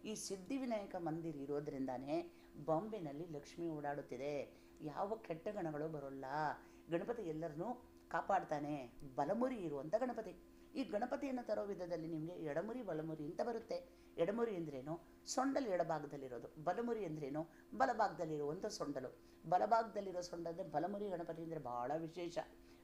ಈ ಸಿದ್ಧಿವಿನಾಯಕ ಮಂದಿರ ಇರೋದ್ರಿಂದಾನೇ ಬಾಂಬೆನಲ್ಲಿ ಲಕ್ಷ್ಮಿ ಓಡಾಡುತ್ತಿದೆ. ಯಾವ ಕೆಟ್ಟ ಗಣಗಳು ಬರೋಲ್ಲ. ಗಣಪತಿ ಎಲ್ಲರನ್ನೂ ಕಾಪಾಡ್ತಾನೆ. ಬಲಮುರಿ ಇರುವಂಥ ಗಣಪತಿ. ಈ ಗಣಪತಿಯನ್ನು ತರೋ ವಿಧದಲ್ಲಿ ನಿಮಗೆ ಎಡಮುರಿ ಬಲಮುರಿ ಅಂತ ಬರುತ್ತೆ. ಎಡಮುರಿ ಅಂದ್ರೇನು? ಸೊಂಡಲು ಎಡಭಾಗದಲ್ಲಿರೋದು. ಬಲಮುರಿ ಅಂದ್ರೇನು? ಬಲಭಾಗದಲ್ಲಿರುವಂಥ ಸೊಂಡಲು. ಬಲಭಾಗದಲ್ಲಿರೋ ಸೊಂಡಲ್ ಬಲಮುರಿ ಗಣಪತಿ ಅಂದರೆ ಭಾಳ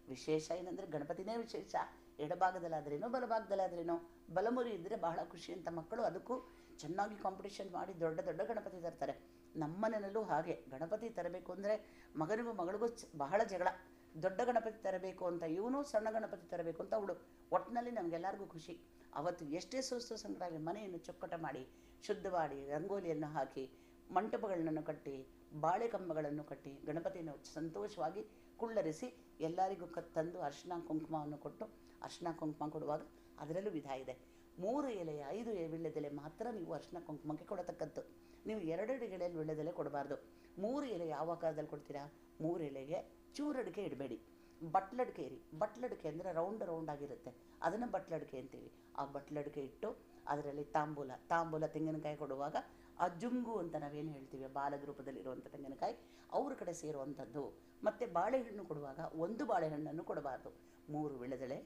ವಿಶೇಷ ಏನಂದರೆ ಗಣಪತಿನೇ ವಿಶೇಷ. ಎಡಭಾಗದಲ್ಲಾದ್ರೇನೋ ಬಲಭಾಗದಲ್ಲಾದ್ರೇನೋ. ಬಲಮುರಿ ಇದ್ದರೆ ಬಹಳ ಖುಷಿ ಅಂತ ಮಕ್ಕಳು ಅದಕ್ಕೂ ಚೆನ್ನಾಗಿ ಕಾಂಪಿಟೇಷನ್ ಮಾಡಿ ದೊಡ್ಡ ದೊಡ್ಡ ಗಣಪತಿ ತರ್ತಾರೆ. ನಮ್ಮನೆಯಲ್ಲೂ ಹಾಗೆ ಗಣಪತಿ ತರಬೇಕು ಅಂದರೆ ಮಗನಿಗೂ ಮಗಳಿಗೂ ಬಹಳ ಜಗಳ. ದೊಡ್ಡ ಗಣಪತಿ ತರಬೇಕು ಅಂತ ಇವನು, ಸಣ್ಣ ಗಣಪತಿ ತರಬೇಕು ಅಂತ ಅವಳು. ಒಟ್ಟಿನಲ್ಲಿ ನಮಗೆಲ್ಲರಿಗೂ ಖುಷಿ. ಅವತ್ತು ಎಷ್ಟೇ ಸುಸ್ತು ಸಂಕಟ ಆಗಲಿ ಮನೆಯನ್ನು ಚೊಕ್ಕಟ ಮಾಡಿ, ಶುದ್ಧ ಮಾಡಿ, ರಂಗೋಲಿಯನ್ನು ಹಾಕಿ, ಮಂಟಪಗಳನ್ನು ಕಟ್ಟಿ, ಬಾಳೆ ಕಂಬಗಳನ್ನು ಕಟ್ಟಿ, ಗಣಪತಿಯನ್ನು ಸಂತೋಷವಾಗಿ ಕುಳ್ಳರಿಸಿ ಎಲ್ಲರಿಗೂ ತಂದು ಅರಿಶಿನ ಕುಂಕುಮವನ್ನು ಕೊಟ್ಟು, ಅರಿಶಿನ ಕುಂಕುಮ ಕೊಡುವಾಗ ಅದರಲ್ಲೂ ವಿಧ ಇದೆ. 3 ಎಲೆ 5 ವೀಳ್ಯದೆಲೆ ಮಾತ್ರ ನೀವು ಅರಿಶಿನ ಕುಂಕುಮಕ್ಕೆ ಕೊಡತಕ್ಕದ್ದು. ನೀವು 2 ಎಲೆಯಲ್ಲಿ ವೀಳ್ಯದೆಲೆ ಕೊಡಬಾರ್ದು. 3 ಎಲೆ ಯಾವ ಆಕಾರದಲ್ಲಿ ಕೊಡ್ತೀರಾ? 3 ಎಲೆಗೆ ಚೂರಡಿಕೆ ಇಡಬೇಡಿ. ಬಟ್ಲಡಿಕೆ ಇರಿ. ಬಟ್ಲಡಿಕೆ ಅಂದರೆ ರೌಂಡ್ ಆಗಿರುತ್ತೆ, ಅದನ್ನು ಬಟ್ಲಡಿಕೆ ಅಂತೀವಿ. ಆ ಬಟ್ಲಡಿಕೆ ಇಟ್ಟು ಅದರಲ್ಲಿ ತಾಂಬೂಲ ತೆಂಗಿನಕಾಯಿ ಕೊಡುವಾಗ ಆ ಜುಂಗು ಅಂತ ನಾವೇನು ಹೇಳ್ತೀವಿ, ಬಾಲದ ರೂಪದಲ್ಲಿರುವಂಥ ತೆಂಗಿನಕಾಯಿ ಅವ್ರ ಕಡೆ ಸೇರುವಂಥದ್ದು. ಮತ್ತು ಬಾಳೆಹಣ್ಣು ಕೊಡುವಾಗ 1 ಬಾಳೆಹಣ್ಣನ್ನು ಕೊಡಬಾರ್ದು. 3 ವೀಳ್ಯದೆಲೆ,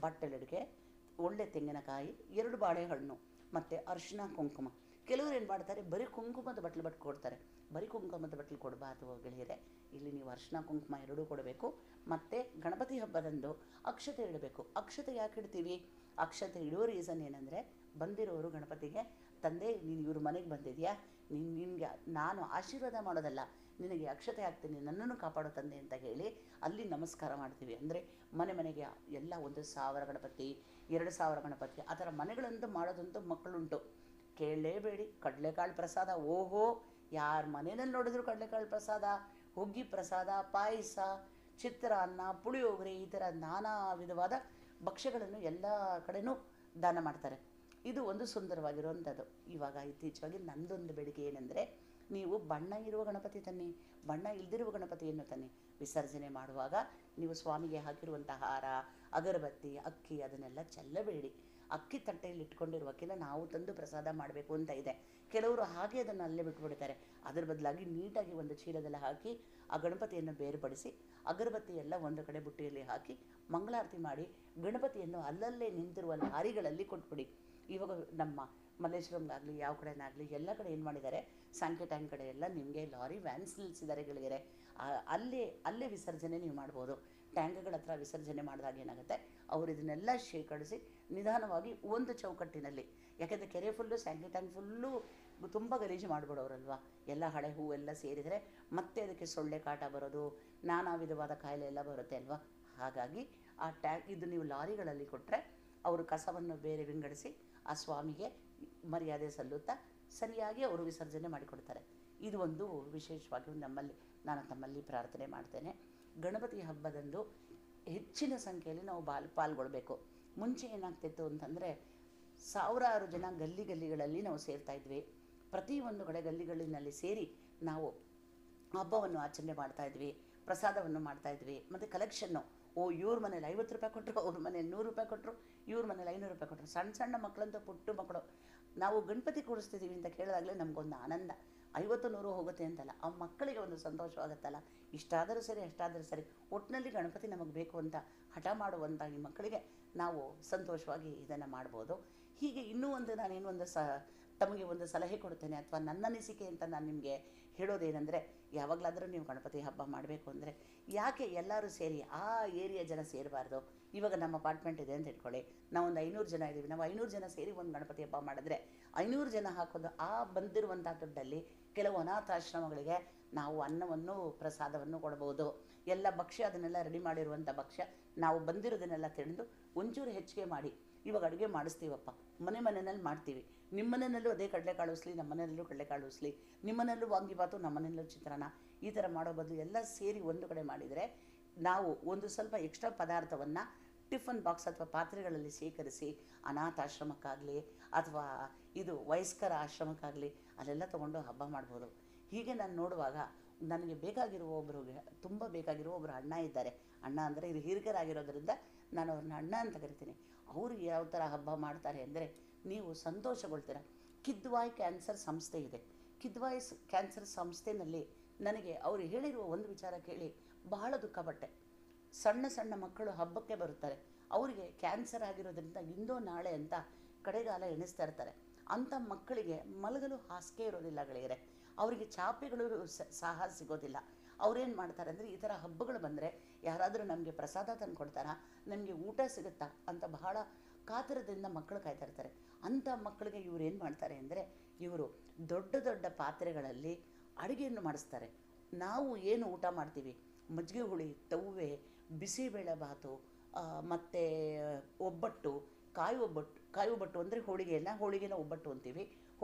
ಬಟ್ಟಲಡಿಕೆ, ಒಳ್ಳೆ ತೆಂಗಿನಕಾಯಿ, 2 ಬಾಳೆಹಣ್ಣು ಮತ್ತು ಅರಿಶಿನ ಕುಂಕುಮ. ಕೆಲವರು ಏನು ಮಾಡ್ತಾರೆ, ಬರೀ ಕುಂಕುಮದ ಬಟ್ಲು ಕೊಡ್ತಾರೆ. ಬರೀ ಕುಂಕುಮದ ಬಟ್ಲು ಕೊಡಬಾರ್ದು ಗೆಳೆಯರೆ. ಇಲ್ಲಿ ನೀವು ಅರಿಶಿನ ಕುಂಕುಮ 2 ಕೊಡಬೇಕು. ಮತ್ತು ಗಣಪತಿ ಹಬ್ಬದಂದು ಅಕ್ಷತೆ ಇಡಬೇಕು. ಅಕ್ಷತೆ ಯಾಕೆ ಇಡ್ತೀವಿ? ಅಕ್ಷತೆ ಇಡೋ ರೀಸನ್ ಏನಂದರೆ, ಬಂದಿರೋರು ಗಣಪತಿಗೆ, ತಂದೆ ನೀನು ಇವ್ರ ಮನೆಗೆ ಬಂದಿದೆಯಾ, ನಿನಗೆ ನಾನು ಆಶೀರ್ವಾದ ಮಾಡೋದಲ್ಲ, ನಿನಗೆ ಅಕ್ಷತೆ ಹಾಕ್ತೀನಿ, ನನ್ನನ್ನು ಕಾಪಾಡೋ ತಂದೆ ಅಂತ ಹೇಳಿ ಅಲ್ಲಿ ನಮಸ್ಕಾರ ಮಾಡ್ತೀವಿ. ಅಂದರೆ ಮನೆಗೆ ಎಲ್ಲ 1,000 ಗಣಪತಿ, 2,000 ಗಣಪತಿ ಆ ಥರ ಮನೆಗಳಂತೂ ಮಾಡೋದಂತೂ ಮಕ್ಕಳುಂಟು. ಕೇಳಲೇಬೇಡಿ. ಕಡಲೆಕಾಳು ಪ್ರಸಾದ, ಓಹೋ, ಯಾರ ಮನೆಯಲ್ಲಿ ನೋಡಿದ್ರು ಕಡಲೆಕಾಳು ಪ್ರಸಾದ, ಹುಗ್ಗಿ ಪ್ರಸಾದ, ಪಾಯಸ, ಚಿತ್ರಾನ್ನ, ಪುಳಿಯೋಗರೆ, ಈ ಥರ ನಾನಾ ವಿಧವಾದ ಭಕ್ಷ್ಯಗಳನ್ನು ಎಲ್ಲ ಕಡೆನೂ ದಾನ ಮಾಡ್ತಾರೆ. ಇದು ಒಂದು ಸುಂದರವಾಗಿರುವಂಥದ್ದು. ಇವಾಗ ಇತ್ತೀಚೆಗೆ ನನ್ನದೊಂದು ಬೇಡಿಕೆ ಏನೆಂದರೆ, ನೀವು ಬಣ್ಣ ಇರುವ ಗಣಪತಿ ತನ್ನಿ, ಬಣ್ಣ ಇಲ್ಲದಿರುವ ಗಣಪತಿಯನ್ನು ತನ್ನಿ. ವಿಸರ್ಜನೆ ಮಾಡುವಾಗ ನೀವು ಸ್ವಾಮಿಗೆ ಹಾಕಿರುವಂಥ ಹಾರ, ಅಗರಬತ್ತಿ, ಅಕ್ಕಿ ಅದನ್ನೆಲ್ಲ ಚೆಲ್ಲಬೇಡಿ. ಅಕ್ಕಿ ತಟ್ಟೆಯಲ್ಲಿ ಇಟ್ಕೊಂಡಿರುವ ಅಕ್ಕಿನ ನಾವು ತಂದು ಪ್ರಸಾದ ಮಾಡಬೇಕು ಅಂತ ಇದೆ. ಕೆಲವರು ಹಾಗೆ ಅದನ್ನು ಅಲ್ಲೇ ಬಿಟ್ಬಿಡ್ತಾರೆ. ಅದರ ಬದಲಾಗಿ ನೀಟಾಗಿ ಒಂದು ಚೀಲದಲ್ಲಿ ಹಾಕಿ ಆ ಗಣಪತಿಯನ್ನು ಬೇರ್ಪಡಿಸಿ, ಅಗರಬತ್ತಿ ಎಲ್ಲ ಒಂದು ಕಡೆ ಬುಟ್ಟಿಯಲ್ಲಿ ಹಾಕಿ ಮಂಗಳಾರತಿ ಮಾಡಿ ಗಣಪತಿಯನ್ನು ಅಲ್ಲಲ್ಲೇ ನಿಂತಿರುವ ಲಾರಿಗಳಲ್ಲಿ ಕೊಟ್ಬಿಡಿ. ಇವಾಗ ನಮ್ಮ ಮಲ್ಲೇಶ್ವರಂಗಾಗಲಿ ಯಾವ ಕಡೆನಾಗಲಿ ಎಲ್ಲ ಕಡೆ ಏನು ಮಾಡಿದ್ದಾರೆ, ಸಾಂಕೆ ಟ್ಯಾಂಕ್ ಕಡೆ ಎಲ್ಲ ನಿಮಗೆ ಲಾರಿ ವ್ಯಾನ್ಸ್ ನಿಲ್ಲಿಸಿದ್ದಾರೆ ಗೆಳೆಯರೆ. ಅಲ್ಲೇ ವಿಸರ್ಜನೆ ನೀವು ಮಾಡ್ಬೋದು. ಟ್ಯಾಂಕ್ಗಳ ಹತ್ರ ವಿಸರ್ಜನೆ ಮಾಡಿದಾಗ ಏನಾಗುತ್ತೆ, ಅವರು ಇದನ್ನೆಲ್ಲ ಶೇಖರಿಸಿ ನಿಧಾನವಾಗಿ ಒಂದು ಚೌಕಟ್ಟಿನಲ್ಲಿ, ಯಾಕೆಂದರೆ ಕೆರೆ ಫುಲ್ಲು, ಸ್ಯಾಂಕಿ ಟ್ಯಾಂಕ್ ಫುಲ್ಲು ತುಂಬ ಗಲೀಜು ಮಾಡಿಬಿಡೋರಲ್ವ. ಎಲ್ಲ ಹಳೆ ಹೂವೆಲ್ಲ ಸೇರಿದರೆ ಮತ್ತೆ ಅದಕ್ಕೆ ಸೊಳ್ಳೆ ಕಾಟ ಬರೋದು, ನಾನಾ ವಿಧವಾದ ಕಾಯಿಲೆ ಎಲ್ಲ ಬರುತ್ತೆ ಅಲ್ವಾ. ಹಾಗಾಗಿ ಆ ಟ್ಯಾಂಕ್ ಇದು ನೀವು ಲಾರಿಗಳಲ್ಲಿ ಕೊಟ್ಟರೆ ಅವರು ಕಸವನ್ನು ಬೇರೆ ವಿಂಗಡಿಸಿ ಆ ಸ್ವಾಮಿಗೆ ಮರ್ಯಾದೆ ಸಲ್ಲುತ್ತಾ ಸರಿಯಾಗಿ ಅವರು ವಿಸರ್ಜನೆ ಮಾಡಿಕೊಡ್ತಾರೆ. ಇದು ಒಂದು ವಿಶೇಷವಾಗಿ ನಾನು ತಮ್ಮಲ್ಲಿ ಪ್ರಾರ್ಥನೆ ಮಾಡ್ತೇನೆ. ಗಣಪತಿ ಹಬ್ಬದಂದು ಹೆಚ್ಚಿನ ಸಂಖ್ಯೆಯಲ್ಲಿ ನಾವು ಪಾಲ್ಗೊಳ್ಬೇಕು. ಮುಂಚೆ ಏನಾಗ್ತಿತ್ತು ಅಂತಂದರೆ, 1000 ಜನ ಗಲ್ಲಿಗಳಲ್ಲಿ ನಾವು ಸೇರ್ತಾಯಿದ್ವಿ. ಪ್ರತಿಯೊಂದು ಕಡೆ ಗಲ್ಲಿಗಳಲ್ಲಿ ಸೇರಿ ನಾವು ಹಬ್ಬವನ್ನು ಆಚರಣೆ ಮಾಡ್ತಾಯಿದ್ವಿ, ಪ್ರಸಾದವನ್ನು ಮಾಡ್ತಾಯಿದ್ವಿ. ಮತ್ತು ಕಲೆಕ್ಷನ್ನು, ಇವ್ರ ಮನೇಲಿ 50 ರೂಪಾಯಿ ಕೊಟ್ಟರು, ಅವ್ರ ಮನೇಲಿ 100 ರೂಪಾಯಿ ಕೊಟ್ಟರು, ಇವ್ರ ಮನೇಲಿ 500 ರೂಪಾಯಿ ಕೊಟ್ಟರು. ಸಣ್ಣ ಮಕ್ಕಳಂತೂ ಪುಟ್ಟು ಮಕ್ಕಳು, ನಾವು ಗಣಪತಿ ಕೂರಿಸ್ತಿದ್ದೀವಿ ಅಂತ ಕೇಳಿದಾಗಲೇ ನಮಗೊಂದು ಆನಂದ. 50-100 ಹೋಗುತ್ತೆ ಅಂತಲ್ಲ, ಆ ಮಕ್ಕಳಿಗೆ ಒಂದು ಸಂತೋಷವಾಗುತ್ತಲ್ಲ. ಇಷ್ಟಾದರೂ ಸರಿ ಅಷ್ಟಾದರೂ ಸರಿ, ಒಟ್ಟಿನಲ್ಲಿ ಗಣಪತಿ ನಮಗೆ ಬೇಕು ಅಂತ ಹಠ ಮಾಡುವಂಥ ಈ ಮಕ್ಕಳಿಗೆ ನಾವು ಸಂತೋಷವಾಗಿ ಇದನ್ನು ಮಾಡ್ಬೋದು. ಹೀಗೆ ಇನ್ನೂ ಒಂದು ನಾನೇನು ತಮಗೆ ಒಂದು ಸಲಹೆ ಕೊಡ್ತೇನೆ, ಅಥವಾ ನನ್ನ ಅನಿಸಿಕೆ ಅಂತ ನಾನು ನಿಮಗೆ ಹೇಳೋದೇನೆಂದರೆ, ಯಾವಾಗಲಾದರೂ ನೀವು ಗಣಪತಿ ಹಬ್ಬ ಮಾಡಬೇಕು ಅಂದರೆ ಯಾಕೆ ಎಲ್ಲರೂ ಸೇರಿ ಆ ಏರಿಯಾ ಜನ ಸೇರಬಾರ್ದು? ಇವಾಗ ನಮ್ಮ ಅಪಾರ್ಟ್ಮೆಂಟ್ ಇದೆ ಅಂತ ಇಟ್ಕೊಳ್ಳಿ, ನಾವೊಂದು 500 ಜನ ಇದ್ದೀವಿ. ನಾವು 500 ಜನ ಸೇರಿ ಒಂದು ಗಣಪತಿ ಹಬ್ಬ ಮಾಡಿದ್ರೆ 500 ಜನ ಹಾಕೋದು, ಆ ಬಂದಿರುವಂಥ ದುಡ್ಡಲ್ಲಿ ಕೆಲವು ಅನಾಥಾಶ್ರಮಗಳಿಗೆ ನಾವು ಅನ್ನವನ್ನು ಪ್ರಸಾದವನ್ನು ಕೊಡ್ಬೋದು. ಎಲ್ಲ ಭಕ್ಷ್ಯ ಅದನ್ನೆಲ್ಲ ರೆಡಿ ಮಾಡಿರುವಂಥ ಭಕ್ಷ್ಯ ನಾವು ಬಂದಿರೋದನ್ನೆಲ್ಲ ತಿಂದು ಒಂಚೂರು ಹೆಚ್ಚಿಗೆ ಮಾಡಿ ಇವಾಗ ಅಡುಗೆ ಮಾಡಿಸ್ತೀವಪ್ಪ, ಮನೆಯಲ್ಲಿ ಮಾಡ್ತೀವಿ. ನಿಮ್ಮ ಮನೆಯಲ್ಲೂ ಅದೇ ಕಡಲೆಕಾಳು ಉಸ್ಲಿ, ನಮ್ಮ ಮನೆಯಲ್ಲೂ ಕಡಲೆಕಾಳು ಉಸ್ಲಿ, ನಿಮ್ಮ ಮನೆಯಲ್ಲೂ ವಾಂಗಿಬಾತು, ನಮ್ಮ ಮನೆಯಲ್ಲೂ ಚಿತ್ರಾನ್ನ, ಈ ಥರ ಮಾಡೋ ಬದಲು ಎಲ್ಲ ಸೇರಿ ಒಂದು ಕಡೆ ಮಾಡಿದರೆ ನಾವು ಒಂದು ಸ್ವಲ್ಪ ಎಕ್ಸ್ಟ್ರಾ ಪದಾರ್ಥವನ್ನು ಟಿಫನ್ ಬಾಕ್ಸ್ ಅಥವಾ ಪಾತ್ರೆಗಳಲ್ಲಿ ಶೇಖರಿಸಿ ಅನಾಥಾಶ್ರಮಕ್ಕಾಗಲಿ ಅಥವಾ ಇದು ವಯಸ್ಕರ ಆಶ್ರಮಕ್ಕಾಗಲಿ ಅಲ್ಲೆಲ್ಲ ತೊಗೊಂಡು ಹಬ್ಬ ಮಾಡ್ಬೋದು. ಹೀಗೆ ನಾನು ನೋಡುವಾಗ ನನಗೆ ತುಂಬ ಬೇಕಾಗಿರೋ ಒಬ್ಬರು ಅಣ್ಣ ಇದ್ದಾರೆ. ಅಣ್ಣ ಅಂದರೆ ಇದು ಹಿರಿಕರಾಗಿರೋದ್ರಿಂದ ನಾನು ಅವ್ರನ್ನ ಅಣ್ಣ ಅಂತ ಕರಿತೀನಿ. ಅವರು ಯಾವ ಥರ ಹಬ್ಬ ಮಾಡ್ತಾರೆ ಅಂದರೆ ನೀವು ಸಂತೋಷಗೊಳ್ತೀರ. ಕಿದ್ವಾಯ್ ಕ್ಯಾನ್ಸರ್ ಸಂಸ್ಥೆ ಇದೆ. ಕಿದ್ವಾಯ್ ಕ್ಯಾನ್ಸರ್ ಸಂಸ್ಥೆಯಲ್ಲಿ ನನಗೆ ಅವರು ಹೇಳಿರುವ ಒಂದು ವಿಚಾರ ಕೇಳಿ ಬಹಳ ದುಃಖಪಟ್ಟೆ. ಸಣ್ಣ ಸಣ್ಣ ಮಕ್ಕಳು ಹಬ್ಬಕ್ಕೆ ಬರುತ್ತಾರೆ, ಅವರಿಗೆ ಕ್ಯಾನ್ಸರ್ ಆಗಿರೋದ್ರಿಂದ ಇಂದೋ ನಾಳೆ ಅಂತ ಕಡೆಗಾಲ ಎಣಿಸ್ತಾ ಇರ್ತಾರೆ. ಅಂಥ ಮಕ್ಕಳಿಗೆ ಮಲಗಲು ಹಾಸಿಗೆ ಇರೋದಿಲ್ಲ ಗೆಳೆಯರೆ, ಅವರಿಗೆ ಚಾಪೆಗಳು ಸಹ ಸಿಗೋದಿಲ್ಲ. ಅವ್ರೇನು ಮಾಡ್ತಾರೆ ಅಂದರೆ, ಈ ಥರ ಹಬ್ಬಗಳು ಬಂದರೆ ಯಾರಾದರೂ ನಮಗೆ ಪ್ರಸಾದ ತಂದು ಕೊಡ್ತಾರಾ, ನಮಗೆ ಊಟ ಸಿಗುತ್ತಾ ಅಂತ ಬಹಳ ಕಾತರದಿಂದ ಮಕ್ಕಳು ಕಾಯ್ತಾ ಇರ್ತಾರೆ. ಅಂಥ ಮಕ್ಕಳಿಗೆ ಇವ್ರು ಏನು ಮಾಡ್ತಾರೆ ಅಂದರೆ, ಇವರು ದೊಡ್ಡ ದೊಡ್ಡ ಪಾತ್ರೆಗಳಲ್ಲಿ ಅಡುಗೆಯನ್ನು ಮಾಡಿಸ್ತಾರೆ. ನಾವು ಏನು ಊಟ ಮಾಡ್ತೀವಿ, ಮಜ್ಜಿಗೆ ಹುಳಿ, ತವ್ವೆ, ಬಿಸಿಬೇಳೆ ಬಾತು, ಮತ್ತು ಒಬ್ಬಟ್ಟು, ಕಾಯಿ ಒಬ್ಬಟ್ಟು ಅಂದರೆ ಹೋಳಿಗೆನ ಒಬ್ಬಟ್ಟು ಅಂತೀವಿ.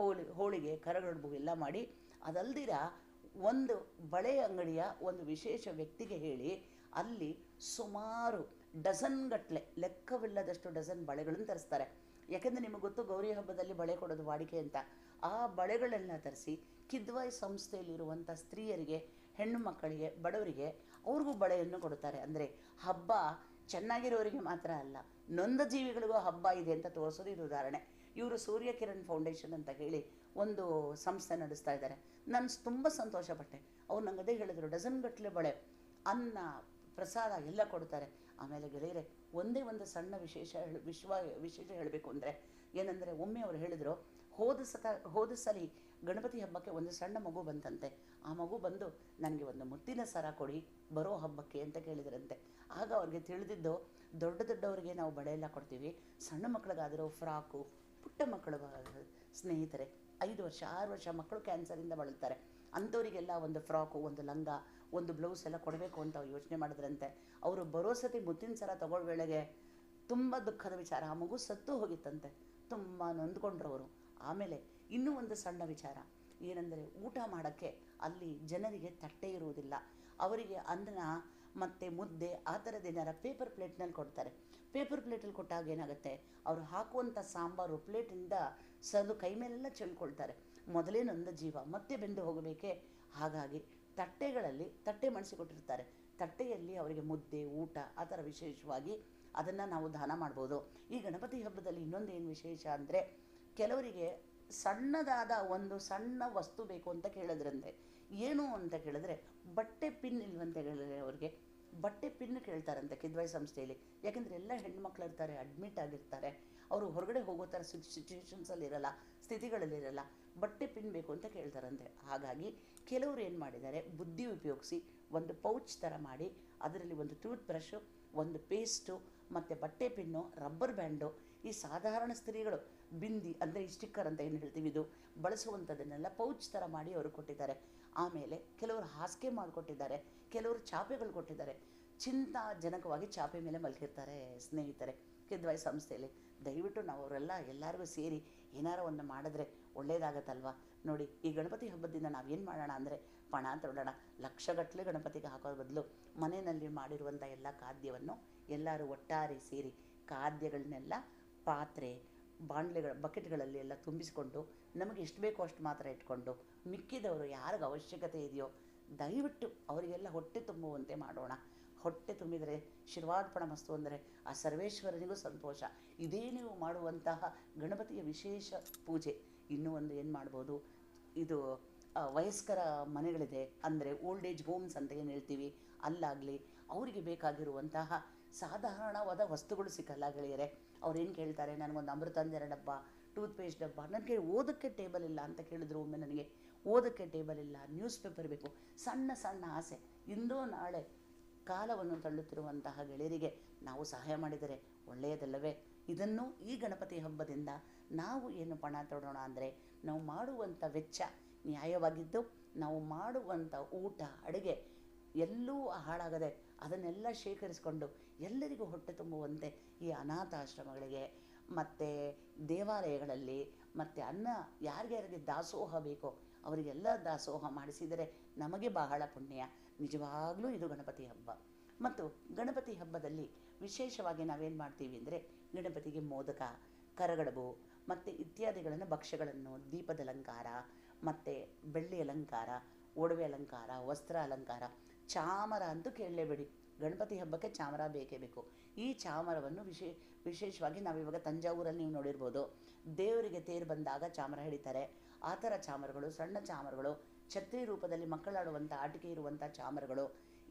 ಹೋಳಿಗೆ, ಕರಗಡುಬು ಎಲ್ಲ ಮಾಡಿ, ಅದಲ್ದಿರ ಒಂದು ಬಳೆ ಅಂಗಡಿಯ ಒಂದು ವಿಶೇಷ ವ್ಯಕ್ತಿಗೆ ಹೇಳಿ ಅಲ್ಲಿ ಸುಮಾರು ಡಜನ್ಗಟ್ಟಲೆ, ಲೆಕ್ಕವಿಲ್ಲದಷ್ಟು ಡಜನ್ ಬಳೆಗಳನ್ನು ತರಿಸ್ತಾರೆ. ಯಾಕೆಂದರೆ ನಿಮಗೆ ಗೊತ್ತು, ಗೌರಿ ಹಬ್ಬದಲ್ಲಿ ಬಳೆ ಕೊಡೋದು ವಾಡಿಕೆ ಅಂತ. ಆ ಬಳೆಗಳೆಲ್ಲ ತರಿಸಿ ಕಿದ್ವಾಯ್ ಸಂಸ್ಥೆಯಲ್ಲಿರುವಂಥ ಸ್ತ್ರೀಯರಿಗೆ, ಹೆಣ್ಣು ಮಕ್ಕಳಿಗೆ, ಬಡವರಿಗೆ ಅವ್ರಿಗೂ ಬಳೆಯನ್ನು ಕೊಡುತ್ತಾರೆ. ಅಂದರೆ ಹಬ್ಬ ಚೆನ್ನಾಗಿರೋರಿಗೆ ಮಾತ್ರ ಅಲ್ಲ, ನೊಂದ ಜೀವಿಗಳಿಗೂ ಹಬ್ಬ ಇದೆ ಅಂತ ತೋರಿಸೋದು ಇದು ಉದಾಹರಣೆ. ಇವರು ಸೂರ್ಯ ಕಿರಣ್ ಫೌಂಡೇಶನ್ ಅಂತ ಹೇಳಿ ಒಂದು ಸಂಸ್ಥೆ ನಡೆಸ್ತಾ ಇದ್ದಾರೆ. ನಾನು ತುಂಬ ಸಂತೋಷಪಟ್ಟೆ. ಅವ್ರು ನಂಗೆ ಅದೇ ಹೇಳಿದ್ರು, ಡಜನ್ಗಟ್ಟಲೆ ಬಳೆ, ಅನ್ನ, ಪ್ರಸಾದ ಎಲ್ಲ ಕೊಡ್ತಾರೆ. ಆಮೇಲೆ ಗೆಳೆಯರೆ, ಒಂದೇ ಒಂದು ಸಣ್ಣ ವಿಶೇಷ ಹೇಳಬೇಕು ಅಂದರೆ ಏನಂದರೆ, ಒಮ್ಮೆ ಅವರು ಹೇಳಿದರು, ಹೋದ ಸಲ ಗಣಪತಿ ಹಬ್ಬಕ್ಕೆ ಒಂದು ಸಣ್ಣ ಮಗು ಬಂತಂತೆ. ಆ ಮಗು ಬಂದು ನನಗೆ ಒಂದು ಮುತ್ತಿನ ಸರ ಕೊಡಿ ಬರೋ ಹಬ್ಬಕ್ಕೆ ಅಂತ ಕೇಳಿದ್ರಂತೆ. ಆಗ ಅವ್ರಿಗೆ ತಿಳಿದಿದ್ದು, ದೊಡ್ಡವರಿಗೆ ನಾವು ಬಳೆ ಎಲ್ಲ ಕೊಡ್ತೀವಿ, ಸಣ್ಣ ಮಕ್ಕಳಿಗಾದರೂ ಫ್ರಾಕು, ಪುಟ್ಟ ಮಕ್ಕಳು ಸ್ನೇಹಿತರೆ 5 ವರ್ಷ 6 ವರ್ಷ ಮಕ್ಕಳು ಕ್ಯಾನ್ಸರಿಂದ ಬಳಲ್ತಾರೆ, ಅಂಥವರಿಗೆಲ್ಲ ಒಂದು ಫ್ರಾಕು, ಒಂದು ಲಂಗ, ಒಂದು ಬ್ಲೌಸ್ ಎಲ್ಲ ಕೊಡಬೇಕು ಅಂತ ಯೋಚನೆ ಮಾಡಿದ್ರಂತೆ. ಅವರು ಬರೋ ಸತಿ ಮುತ್ತಿನ ಸರ ತಗೊಳ್ಳೋ ವೇಳೆಗೆ ತುಂಬ ದುಃಖದ ವಿಚಾರ, ಆ ಮಗು ಸತ್ತು ಹೋಗಿತ್ತಂತೆ. ತುಂಬ ನೊಂದ್ಕೊಂಡ್ರು ಅವರು. ಆಮೇಲೆ ಇನ್ನೂ ಒಂದು ಸಣ್ಣ ವಿಚಾರ ಏನೆಂದರೆ, ಊಟ ಮಾಡೋಕ್ಕೆ ಅಲ್ಲಿ ಜನರಿಗೆ ತಟ್ಟೆ ಇರುವುದಿಲ್ಲ. ಅವರಿಗೆ ಅನ್ನ ಮತ್ತು ಮುದ್ದೆ ಆ ಥರದ್ದೇನಾರ ಪೇಪರ್ ಪ್ಲೇಟ್ನಲ್ಲಿ ಕೊಡ್ತಾರೆ. ಪೇಪರ್ ಪ್ಲೇಟಲ್ಲಿ ಕೊಟ್ಟಾಗ ಏನಾಗುತ್ತೆ, ಅವರು ಹಾಕುವಂಥ ಸಾಂಬಾರು ಪ್ಲೇಟಿಂದ ಸದು ಕೈ ಮೇಲೆಲ್ಲ ಚೆಲ್ಕೊಳ್ತಾರೆ. ಮೊದಲೇ ನೊಂದ ಜೀವ ಮತ್ತೆ ಬೆಂದು ಹೋಗಬೇಕೆ. ಹಾಗಾಗಿ ತಟ್ಟೆ ಮಾಡಿಸಿಕೊಟ್ಟಿರ್ತಾರೆ. ತಟ್ಟೆಯಲ್ಲಿ ಅವರಿಗೆ ಮುದ್ದೆ, ಊಟ ಆ ಥರ ವಿಶೇಷವಾಗಿ ಅದನ್ನು ನಾವು ದಾನ ಮಾಡ್ಬೋದು. ಈ ಗಣಪತಿ ಹಬ್ಬದಲ್ಲಿ ಇನ್ನೊಂದು ಏನು ವಿಶೇಷ ಅಂದರೆ, ಕೆಲವರಿಗೆ ಸಣ್ಣದಾದ ಒಂದು ಸಣ್ಣ ವಸ್ತು ಬೇಕು ಅಂತ ಕೇಳಿದ್ರಂತೆ. ಏನು ಅಂತ ಕೇಳಿದ್ರೆ, ಬಟ್ಟೆ ಪಿನ್ ಇಲ್ವಂತೆ ಅವರಿಗೆ. ಬಟ್ಟೆ ಪಿನ್ ಕೇಳ್ತಾರಂತೆ ಕಿದ್ವಾಯ್ ಸಂಸ್ಥೆಯಲ್ಲಿ. ಯಾಕೆಂದರೆ ಎಲ್ಲ ಹೆಣ್ಮಕ್ಳು ಇರ್ತಾರೆ, ಅಡ್ಮಿಟ್ ಆಗಿರ್ತಾರೆ, ಅವರು ಹೊರಗಡೆ ಹೋಗೋ ಥರ ಸಿಚುವೇಶನ್ಸಲ್ಲಿರಲ್ಲ, ಸ್ಥಿತಿಗಳಲ್ಲಿರಲ್ಲ, ಬಟ್ಟೆ ಪಿನ್ ಬೇಕು ಅಂತ ಕೇಳ್ತಾರಂತೆ. ಹಾಗಾಗಿ ಕೆಲವರು ಏನು ಮಾಡಿದ್ದಾರೆ, ಬುದ್ಧಿ ಉಪಯೋಗಿಸಿ ಒಂದು ಪೌಚ್ ಥರ ಮಾಡಿ ಅದರಲ್ಲಿ ಒಂದು ಟೂತ್ ಬ್ರಷು, ಒಂದು ಪೇಸ್ಟು ಮತ್ತು ಬಟ್ಟೆ ಪಿನ್ನು, ರಬ್ಬರ್ ಬ್ಯಾಂಡು, ಈ ಸಾಧಾರಣ ಸ್ತ್ರೀಗಳು ಬಿಂದಿ ಅಂದರೆ ಈ ಸ್ಟಿಕ್ಕರ್ ಅಂತ ಏನು ಹೇಳ್ತೀವಿ, ಇದು ಬಳಸುವಂಥದ್ದನ್ನೆಲ್ಲ ಪೌಚ್ ಥರ ಮಾಡಿ ಅವರು ಕೊಟ್ಟಿದ್ದಾರೆ. ಆಮೇಲೆ ಕೆಲವರು ಹಾಸಿಗೆ ಮಾಡಿಕೊಟ್ಟಿದ್ದಾರೆ, ಕೆಲವರು ಚಾಪೆಗಳು ಕೊಟ್ಟಿದ್ದಾರೆ. ಚಿಂತಾಜನಕವಾಗಿ ಚಾಪೆ ಮೇಲೆ ಮಲಗಿರ್ತಾರೆ ಸ್ನೇಹಿತರೆ ಕಿದ್ವಾಯ್ ಸಂಸ್ಥೆಯಲ್ಲಿ. ದಯವಿಟ್ಟು ನಾವು ಅವರೆಲ್ಲ ಎಲ್ಲರಿಗೂ ಸೇರಿ ಏನಾರು ಒಂದು ಮಾಡಿದ್ರೆ ಒಳ್ಳೆಯದಾಗತ್ತಲ್ವ. ನೋಡಿ, ಈ ಗಣಪತಿ ಹಬ್ಬದಿಂದ ನಾವೇನು ಮಾಡೋಣ ಅಂದರೆ, ಪಣ ತೊಡೋಣ. ಲಕ್ಷಗಟ್ಟಲೆ ಗಣಪತಿಗೆ ಹಾಕೋ ಬದಲು ಮನೆಯಲ್ಲಿ ಮಾಡಿರುವಂಥ ಎಲ್ಲ ಖಾದ್ಯವನ್ನು ಎಲ್ಲರೂ ಒಟ್ಟಾರೆ ಸೇರಿ ಖಾದ್ಯಗಳನ್ನೆಲ್ಲ ಪಾತ್ರೆ, ಬಕೆಟ್ಗಳಲ್ಲಿ ಎಲ್ಲ ತುಂಬಿಸಿಕೊಂಡು ನಮಗೆ ಎಷ್ಟು ಬೇಕೋ ಅಷ್ಟು ಮಾತ್ರ ಇಟ್ಕೊಂಡು, ಮಿಕ್ಕಿದವರು ಯಾರಿಗೆ ಅವಶ್ಯಕತೆ ಇದೆಯೋ ದಯವಿಟ್ಟು ಅವರಿಗೆಲ್ಲ ಹೊಟ್ಟೆ ತುಂಬುವಂತೆ ಮಾಡೋಣ. ಹೊಟ್ಟೆ ತುಂಬಿದರೆ ಶಿರ್ವಾರ್ಪಣ ಮಸ್ತು ಅಂದರೆ ಆ ಸರ್ವೇಶ್ವರನಿಗೂ ಸಂತೋಷ. ಇದೇ ನೀವು ಮಾಡುವಂತಹ ಗಣಪತಿಯ ವಿಶೇಷ ಪೂಜೆ. ಇನ್ನೂ ಒಂದು ಏನು ಮಾಡ್ಬೋದು, ಇದು ವಯಸ್ಕರ ಮನೆಗಳಿದೆ ಅಂದರೆ ಓಲ್ಡ್ ಏಜ್ ಹೋಮ್ಸ್ ಅಂತ ಏನು ಹೇಳ್ತೀವಿ, ಅಲ್ಲಾಗಲಿ ಅವರಿಗೆ ಬೇಕಾಗಿರುವಂತಹ ಸಾಧಾರಣವಾದ ವಸ್ತುಗಳು ಸಿಕ್ಕಲ್ಲ ಗೆಳೆಯರೆ. ಅವ್ರೇನು ಕೇಳ್ತಾರೆ, ನನಗೊಂದು ಅಮೃತಾಂಜನ ಡಬ್ಬ, ಟೂತ್ ಪೇಸ್ಟ್ ಡಬ್ಬ, ನನಗೆ ಓದೋಕ್ಕೆ ಟೇಬಲ್ ಇಲ್ಲ ಅಂತ ಕೇಳಿದ್ರು. ಒಮ್ಮೆ ನನಗೆ ಓದೋಕ್ಕೆ ಟೇಬಲ್ ಇಲ್ಲ, ನ್ಯೂಸ್ ಪೇಪರ್ ಬೇಕು, ಸಣ್ಣ ಸಣ್ಣ ಆಸೆ. ಇಂದೋ ನಾಳೆ ಕಾಲವನ್ನು ತಳ್ಳುತ್ತಿರುವಂತಹ ಗೆಳೆಯರಿಗೆ ನಾವು ಸಹಾಯ ಮಾಡಿದರೆ ಒಳ್ಳೆಯದಲ್ಲವೇ? ಇದನ್ನು ಈ ಗಣಪತಿ ಹಬ್ಬದಿಂದ ನಾವು ಏನು ಪಣ ತೊಡೋಣ ಅಂದರೆ, ನಾವು ಮಾಡುವಂಥ ವೆಚ್ಚ ನ್ಯಾಯವಾಗಿದ್ದು, ನಾವು ಮಾಡುವಂಥ ಊಟ, ಅಡುಗೆ ಎಲ್ಲೂ ಹಾಳಾಗದೆ ಅದನ್ನೆಲ್ಲ ಶೇಖರಿಸಿಕೊಂಡು ಎಲ್ಲರಿಗೂ ಹೊಟ್ಟೆ ತುಂಬುವಂತೆ ಈ ಅನಾಥಾಶ್ರಮಗಳಿಗೆ ಮತ್ತು ದೇವಾಲಯಗಳಲ್ಲಿ ಮತ್ತು ಯಾರಿಗ್ಯಾರಿಗೆ ದಾಸೋಹ ಬೇಕೋ ಅವರಿಗೆಲ್ಲ ದಾಸೋಹ ಮಾಡಿಸಿದರೆ ನಮಗೆ ಬಹಳ ಪುಣ್ಯ. ನಿಜವಾಗಲೂ ಇದು ಗಣಪತಿ ಹಬ್ಬ. ಮತ್ತು ಗಣಪತಿ ಹಬ್ಬದಲ್ಲಿ ವಿಶೇಷವಾಗಿ ನಾವೇನು ಮಾಡ್ತೀವಿ ಅಂದರೆ, ಗಣಪತಿಗೆ ಮೋದಕ, ಕರಗಡಬು ಮತ್ತು ಇತ್ಯಾದಿಗಳನ್ನು, ಭಕ್ಷ್ಯಗಳನ್ನು, ದೀಪದ ಅಲಂಕಾರ ಮತ್ತು ಬೆಳ್ಳಿ ಅಲಂಕಾರ, ಒಡವೆ ಅಲಂಕಾರ, ವಸ್ತ್ರ ಅಲಂಕಾರ, ಚಾಮರ ಅಂತೂ ಕೇಳಲೇಬೇಡಿ. ಗಣಪತಿ ಹಬ್ಬಕ್ಕೆ ಚಾಮರ ಬೇಕೇ ಬೇಕು. ಈ ಚಾಮರವನ್ನು ವಿಶೇಷವಾಗಿ ನಾವಿವಾಗ ತಂಜಾವೂರಲ್ಲಿ ನೀವು ನೋಡಿರ್ಬೋದು, ದೇವರಿಗೆ ತೇರು ಬಂದಾಗ ಚಾಮರ ಹಿಡಿತಾರೆ. ಆ ಥರ ಚಾಮರಗಳು, ಸಣ್ಣ ಚಾಮರಗಳು, ಛತ್ರಿ ರೂಪದಲ್ಲಿ ಮಕ್ಕಳಾಡುವಂಥ ಆಟಿಕೆ ಇರುವಂಥ ಚಾಮರಗಳು,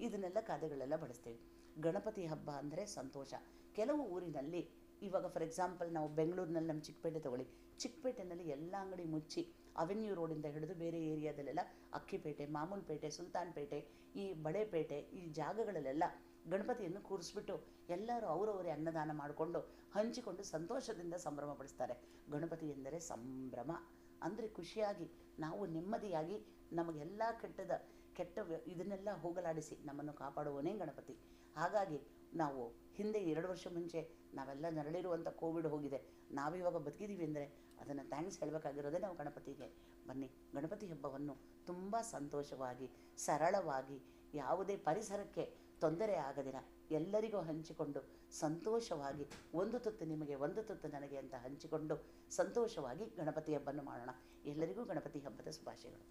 ಇದನ್ನೆಲ್ಲ ಕಥೆಗಳೆಲ್ಲ ಬಳಸ್ತೀವಿ. ಗಣಪತಿ ಹಬ್ಬ ಅಂದರೆ ಸಂತೋಷ. ಕೆಲವು ಊರಿನಲ್ಲಿ ಇವಾಗ ಫಾರ್ ಎಕ್ಸಾಂಪಲ್ ನಾವು ಬೆಂಗಳೂರಿನಲ್ಲಿ ನಮ್ಮ ಚಿಕ್ಕಪೇಟೆ ತಗೊಳ್ಳಿ, ಚಿಕ್ಕಪೇಟೆನಲ್ಲಿ ಎಲ್ಲ ಅಂಗಡಿ ಮುಚ್ಚಿ ಅವೆನ್ಯೂ ರೋಡಿಂದ ಹಿಡಿದು ಬೇರೆ ಏರಿಯಾದಲ್ಲೆಲ್ಲ ಅಕ್ಕಿಪೇಟೆ, ಮಾಮೂಲ್ಪೇಟೆ, ಸುಲ್ತಾನ್ಪೇಟೆ, ಈ ಬಡೇಪೇಟೆ, ಈ ಜಾಗಗಳಲ್ಲೆಲ್ಲ ಗಣಪತಿಯನ್ನು ಕೂರಿಸ್ಬಿಟ್ಟು ಎಲ್ಲರೂ ಅವರವರೇ ಅನ್ನದಾನ ಮಾಡಿಕೊಂಡು ಹಂಚಿಕೊಂಡು ಸಂತೋಷದಿಂದ ಸಂಭ್ರಮ ಪಡಿಸ್ತಾರೆ. ಗಣಪತಿ ಎಂದರೆ ಸಂಭ್ರಮ, ಅಂದರೆ ಖುಷಿಯಾಗಿ ನಾವು ನೆಮ್ಮದಿಯಾಗಿ ನಮಗೆಲ್ಲ ಕೆಟ್ಟ ಇದನ್ನೆಲ್ಲ ಹೋಗಲಾಡಿಸಿ ನಮ್ಮನ್ನು ಕಾಪಾಡುವವನೇ ಗಣಪತಿ. ಹಾಗಾಗಿ ನಾವು ಹಿಂದೆ 2 ವರ್ಷ ಮುಂಚೆ ನಾವೆಲ್ಲ ನರಳಿರುವಂಥ ಕೋವಿಡ್ ಹೋಗಿದೆ, ನಾವಿವಾಗ ಬದುಕಿದ್ದೀವಿ ಅಂದರೆ ಅದನ್ನು ಥ್ಯಾಂಕ್ಸ್ ಹೇಳಬೇಕಾಗಿರೋದೇ ನಾವು ಗಣಪತಿಗೆ. ಬನ್ನಿ, ಗಣಪತಿ ಹಬ್ಬವನ್ನು ತುಂಬ ಸಂತೋಷವಾಗಿ, ಸರಳವಾಗಿ, ಯಾವುದೇ ಪರಿಸರಕ್ಕೆ ತೊಂದರೆ ಆಗದಿರ ಎಲ್ಲರಿಗೂ ಹಂಚಿಕೊಂಡು ಸಂತೋಷವಾಗಿ, ಒಂದು ತುತ್ತು ನಿಮಗೆ ಒಂದು ತುತ್ತು ನನಗೆ ಅಂತ ಹಂಚಿಕೊಂಡು ಸಂತೋಷವಾಗಿ ಗಣಪತಿ ಹಬ್ಬವನ್ನು ಮಾಡೋಣ. ಎಲ್ಲರಿಗೂ ಗಣಪತಿ ಹಬ್ಬದ ಶುಭಾಶಯಗಳು.